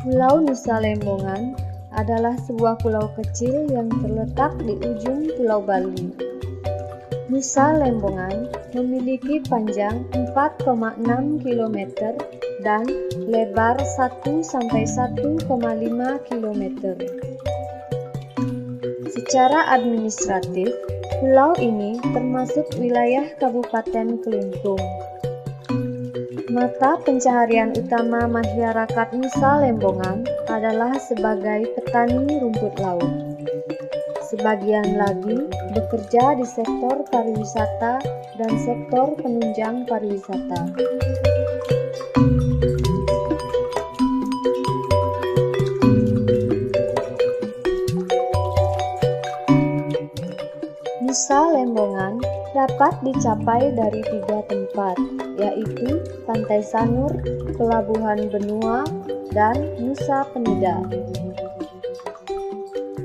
Pulau Nusa Lembongan adalah sebuah pulau kecil yang terletak di ujung Pulau Bali. Nusa Lembongan memiliki panjang 4,6 km dan lebar 1-1,5 km. Secara administratif, pulau ini termasuk wilayah Kabupaten Kelungkung. Mata pencaharian utama masyarakat Nusa Lembongan adalah sebagai petani rumput laut. Sebagian lagi bekerja di sektor pariwisata dan sektor penunjang pariwisata. Nusa Lembongan dapat dicapai dari 3 tempat, yaitu Pantai Sanur, Pelabuhan Benua, dan Nusa Penida.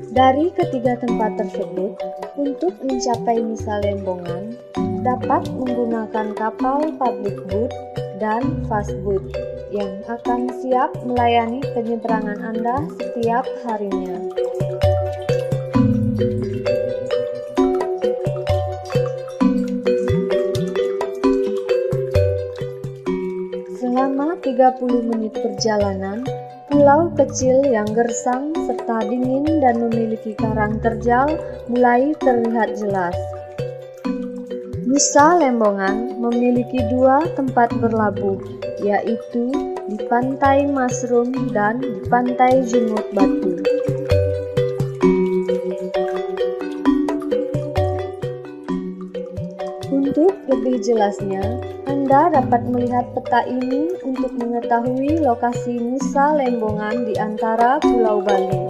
Dari ketiga tempat tersebut, untuk mencapai Nusa Lembongan, dapat menggunakan kapal public boat dan fast boat yang akan siap melayani penyeberangan Anda setiap harinya. Selama 30 menit perjalanan, pulau kecil yang gersang serta dingin dan memiliki karang terjal mulai terlihat jelas. Nusa Lembongan memiliki 2 tempat berlabuh, yaitu di Pantai Masrum dan di Pantai Jumut Batu. Untuk lebih jelasnya, Anda dapat melihat peta ini untuk mengetahui lokasi Nusa Lembongan di antara Pulau Bali.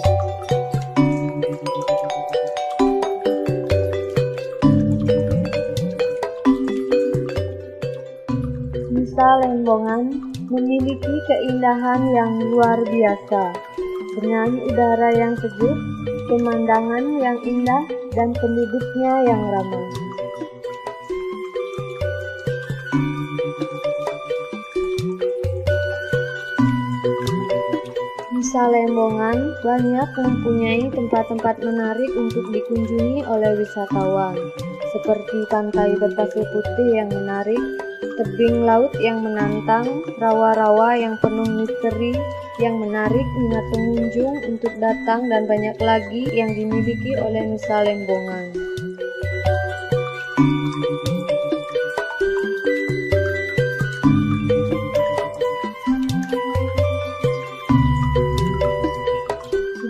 Nusa Lembongan memiliki keindahan yang luar biasa, dengan udara yang sejuk, pemandangan yang indah, dan penduduknya yang ramah. Nusa Lembongan banyak mempunyai tempat-tempat menarik untuk dikunjungi oleh wisatawan, seperti pantai berpasir putih yang menarik, tebing laut yang menantang, rawa-rawa yang penuh misteri yang menarik minat pengunjung untuk datang, dan banyak lagi yang dimiliki oleh Nusa Lembongan.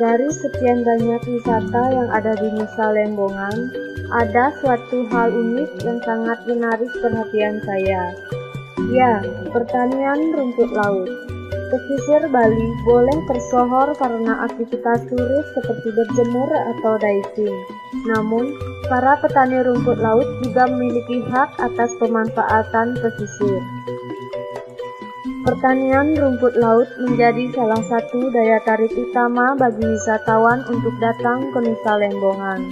Dari sekian banyak wisata yang ada di Nusa Lembongan, ada suatu hal unik yang sangat menarik perhatian saya. Ya, pertanian rumput laut. Pesisir Bali boleh tersohor karena aktivitas turis seperti berjemur atau diving. Namun, para petani rumput laut juga memiliki hak atas pemanfaatan pesisir. Pertanian rumput laut menjadi salah satu daya tarik utama bagi wisatawan untuk datang ke Nusa Lembongan.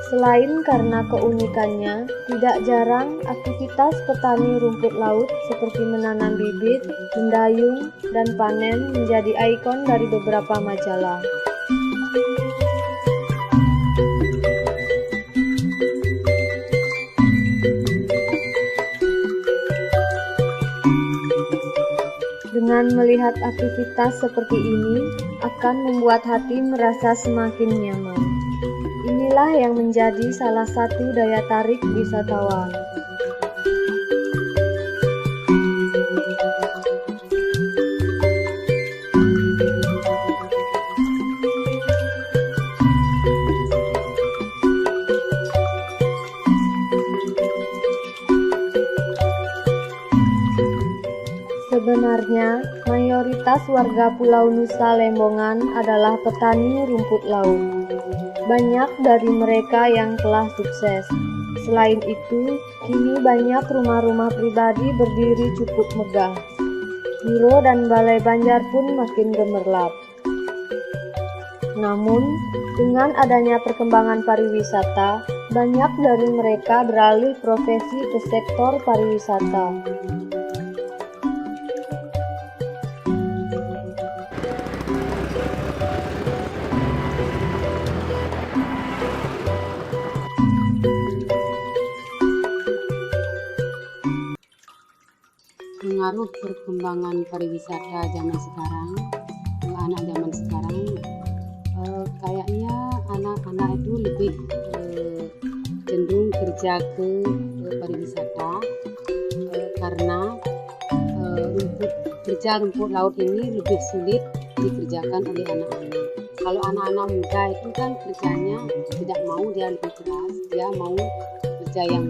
Selain karena keunikannya, tidak jarang aktivitas petani rumput laut seperti menanam bibit, mendayung, dan panen menjadi ikon dari beberapa majalah. Dengan melihat aktivitas seperti ini, akan akan membuat hati merasa semakin nyaman. Inilah yang menjadi salah satu daya tarik wisatawan. Sebenarnya, mayoritas warga Pulau Nusa Lembongan adalah petani rumput laut. Banyak dari mereka yang telah sukses. Selain itu, kini banyak rumah-rumah pribadi berdiri cukup megah. Pura dan balai banjar pun makin gemerlap. Namun, dengan adanya perkembangan pariwisata, banyak dari mereka beralih profesi ke sektor pariwisata. Pengaruh perkembangan pariwisata zaman sekarang, anak zaman sekarang, kayaknya anak-anak itu lebih cenderung kerja ke pariwisata, karena rumput laut ini lebih sulit dikerjakan oleh anak-anak. Kalau anak-anak muda itu kan kerjanya tidak mau, dia lebih keras, dia mau kerja yang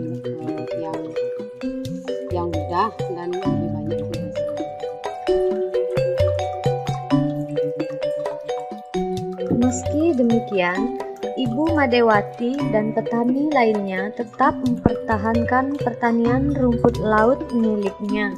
mudah dan lebih banyak penghasilan. Meski demikian, Ibu Madewati dan petani lainnya tetap mempertahankan pertanian rumput laut miliknya.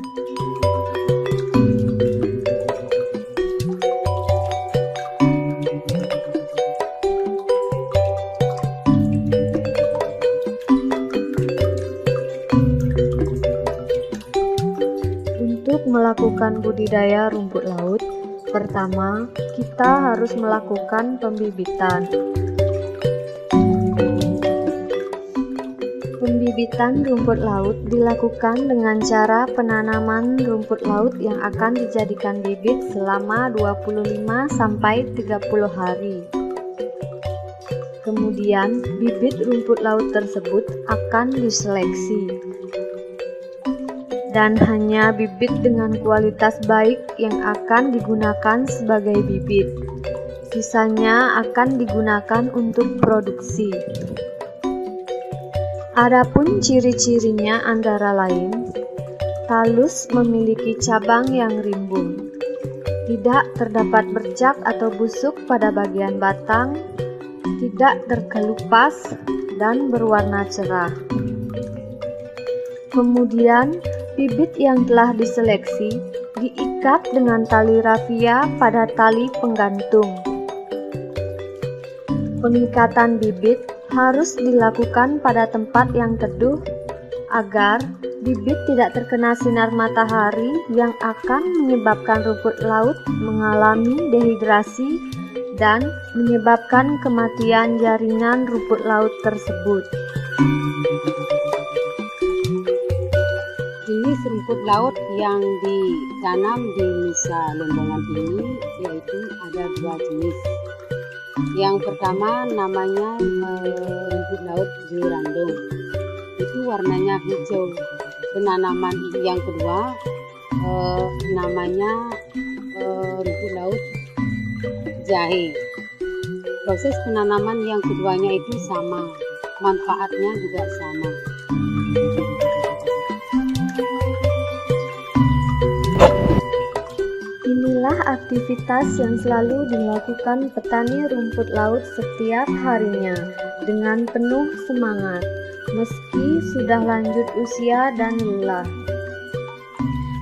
Untuk melakukan budidaya rumput laut, pertama kita harus melakukan pembibitan. Pembibitan rumput laut dilakukan dengan cara penanaman rumput laut yang akan dijadikan bibit selama 25-30 hari. Kemudian, bibit rumput laut tersebut akan diseleksi. Dan hanya bibit dengan kualitas baik yang akan digunakan sebagai bibit. Sisanya akan digunakan untuk produksi. Adapun ciri-cirinya antara lain, talus memiliki cabang yang rimbun, tidak terdapat bercak atau busuk pada bagian batang, tidak terkelupas, dan berwarna cerah. Kemudian, bibit yang telah diseleksi diikat dengan tali rafia pada tali penggantung. Pengikatan bibit harus dilakukan pada tempat yang teduh agar bibit tidak terkena sinar matahari yang akan menyebabkan rumput laut mengalami dehidrasi dan menyebabkan kematian jaringan rumput laut tersebut. Jenis rumput laut yang ditanam di Nusa Lembongan ini yaitu ada 2 jenis. Yang pertama namanya rumput laut gerandong, itu warnanya hijau. Penanaman yang kedua namanya rumput laut jahe. Proses penanaman yang keduanya itu sama, manfaatnya juga sama. Inilah aktivitas yang selalu dilakukan petani rumput laut setiap harinya dengan penuh semangat, meski sudah lanjut usia dan lelah.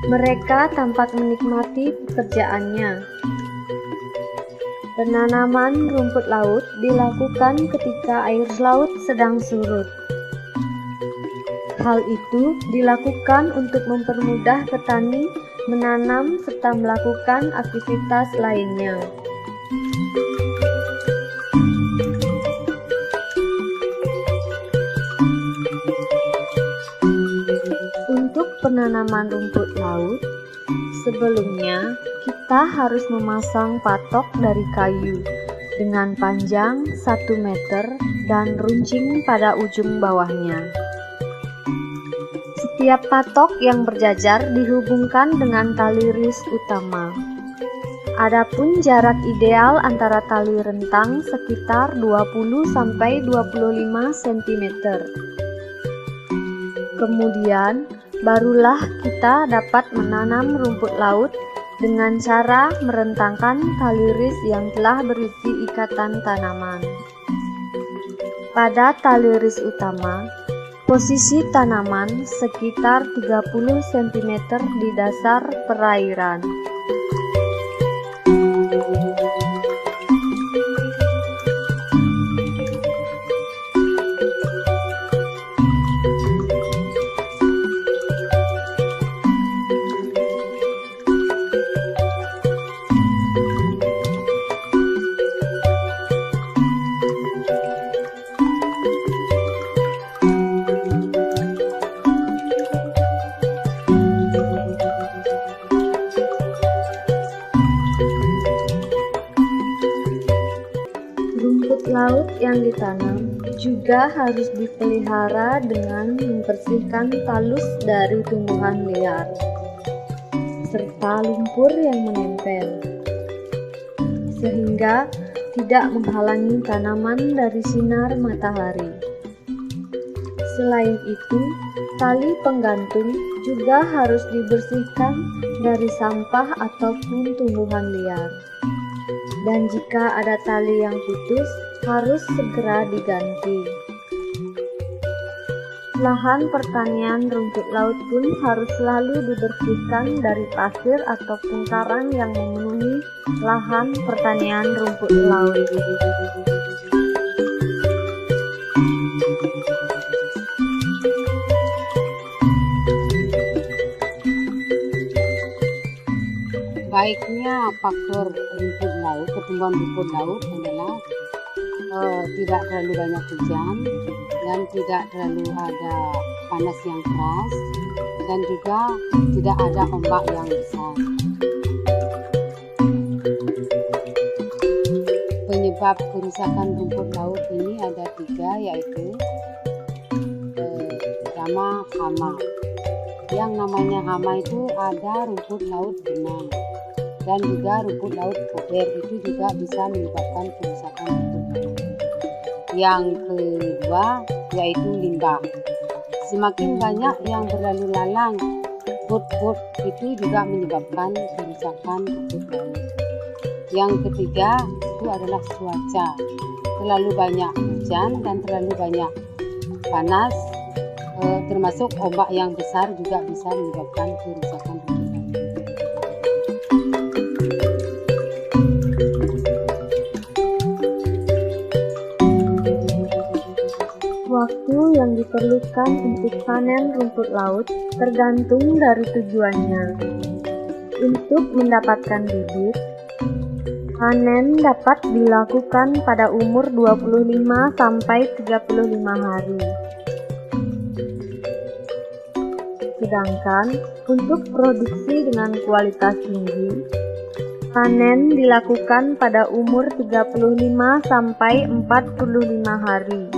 Mereka tampak menikmati pekerjaannya. Penanaman rumput laut dilakukan ketika air laut sedang surut. Hal itu dilakukan untuk mempermudah petani menanam serta melakukan aktivitas lainnya. Untuk penanaman rumput laut, sebelumnya kita harus memasang patok dari kayu dengan panjang 1 meter dan runcing pada ujung bawahnya. Setiap patok yang berjajar dihubungkan dengan tali ris utama. Adapun jarak ideal antara tali rentang sekitar 20-25 cm. Kemudian, barulah kita dapat menanam rumput laut dengan cara merentangkan tali ris yang telah berisi ikatan tanaman. Pada tali ris utama, posisi tanaman sekitar 30 cm di dasar perairan. Rumput laut yang ditanam juga harus dipelihara dengan membersihkan talus dari tumbuhan liar serta lumpur yang menempel, sehingga tidak menghalangi tanaman dari sinar matahari. Selain itu, tali penggantung juga harus dibersihkan dari sampah ataupun tumbuhan liar. Dan jika ada tali yang putus, harus segera diganti. Lahan pertanian rumput laut pun harus selalu dibersihkan dari pasir ataupun karang yang memenuhi lahan pertanian rumput laut. Baiknya faktor rumput laut, pertumbuhan rumput laut adalah tidak terlalu banyak hujan dan tidak terlalu ada panas yang keras dan juga tidak ada ombak yang besar. Penyebab kerusakan rumput laut ini ada 3, yaitu pertama hama. Yang namanya hama itu ada rumput laut benang dan juga rumput laut kober, itu juga bisa menyebabkan kerusakan rumput laut. Yang kedua yaitu limbah. Semakin banyak yang berlalu lalang bot-bot itu juga menyebabkan kerusakan rumput laut. Yang ketiga itu adalah cuaca. Terlalu banyak hujan dan terlalu banyak panas, termasuk ombak yang besar juga bisa menyebabkan kerusakan rumput laut. Waktu yang diperlukan untuk panen rumput laut tergantung dari tujuannya. Untuk mendapatkan bibit, panen dapat dilakukan pada umur 25-35 hari. Sedangkan untuk produksi dengan kualitas tinggi, panen dilakukan pada umur 35-45 hari.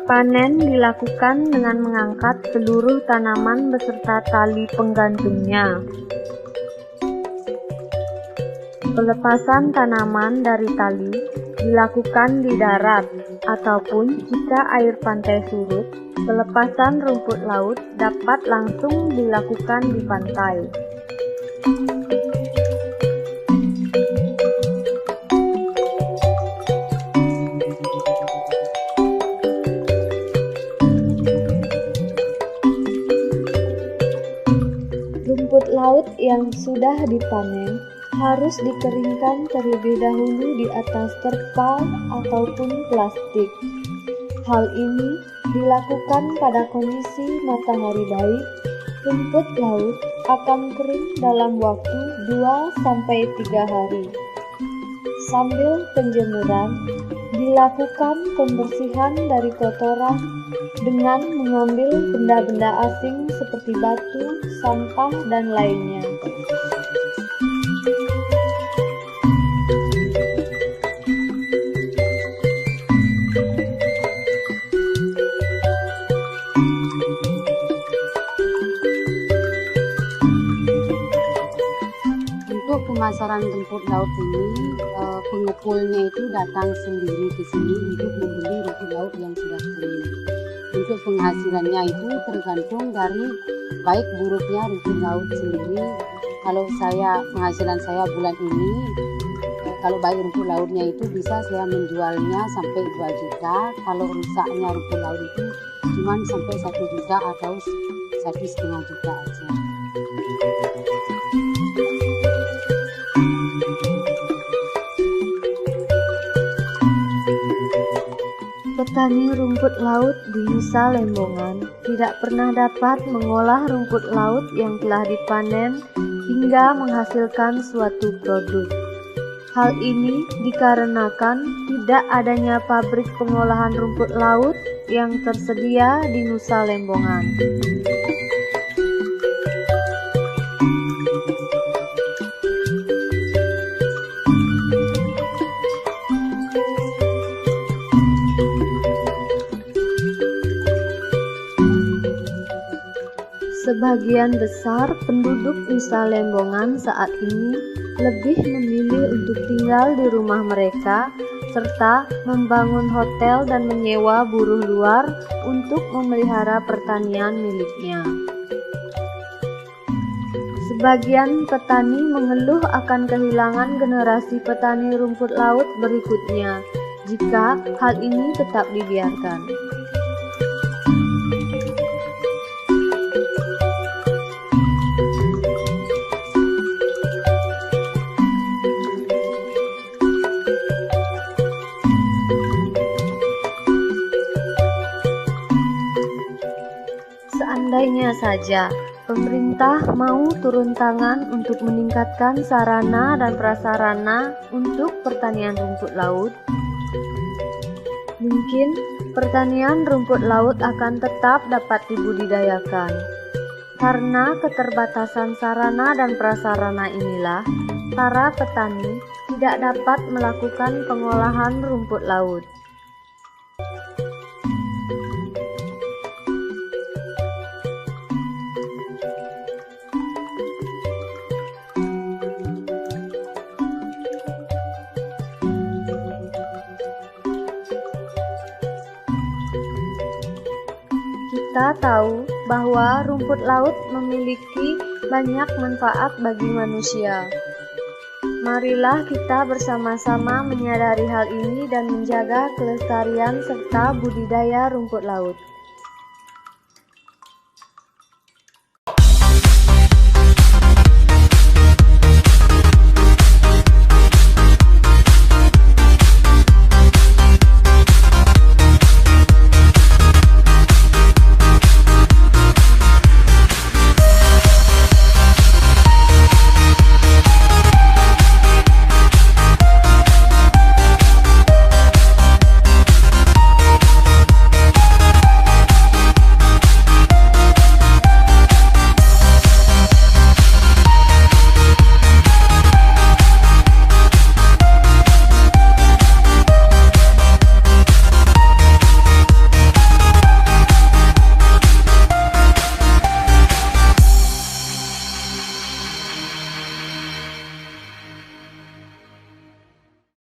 Panen dilakukan dengan mengangkat seluruh tanaman beserta tali penggantungnya. Pelepasan tanaman dari tali dilakukan di darat, ataupun jika air pantai surut, pelepasan rumput laut dapat langsung dilakukan di pantai. Rumput laut yang sudah dipanen harus dikeringkan terlebih dahulu di atas terpal ataupun plastik. Hal ini dilakukan pada kondisi matahari baik. Rumput laut akan kering dalam waktu 2-3 hari. Sambil penjemuran, Dilakukan pembersihan dari kotoran dengan mengambil benda-benda asing seperti batu, sampah, dan lainnya. Untuk pemasaran rumput laut ini, pengepulnya itu datang sendiri ke sini untuk membeli rumput laut yang sudah kering. Untuk penghasilannya itu tergantung dari baik buruknya rumput laut sendiri. Kalau penghasilan saya bulan ini, kalau baik rumput lautnya itu bisa saya menjualnya sampai 2 juta. Kalau rusaknya rumput laut itu cuma sampai 1 juta atau 1,5 juta aja. Petani rumput laut di Nusa Lembongan tidak pernah dapat mengolah rumput laut yang telah dipanen hingga menghasilkan suatu produk. Hal ini dikarenakan tidak adanya pabrik pengolahan rumput laut yang tersedia di Nusa Lembongan. Sebagian besar penduduk Nusa Lembongan saat ini lebih memilih untuk tinggal di rumah mereka serta membangun hotel dan menyewa buruh luar untuk memelihara pertanian miliknya. Sebagian petani mengeluh akan kehilangan generasi petani rumput laut berikutnya jika hal ini tetap dibiarkan. Seandainya saja pemerintah mau turun tangan untuk meningkatkan sarana dan prasarana untuk pertanian rumput laut, mungkin pertanian rumput laut akan tetap dapat dibudidayakan. Karena keterbatasan sarana dan prasarana inilah, para petani tidak dapat melakukan pengolahan rumput laut. Kita tahu bahwa rumput laut memiliki banyak manfaat bagi manusia. Marilah kita bersama-sama menyadari hal ini dan menjaga kelestarian serta budidaya rumput laut.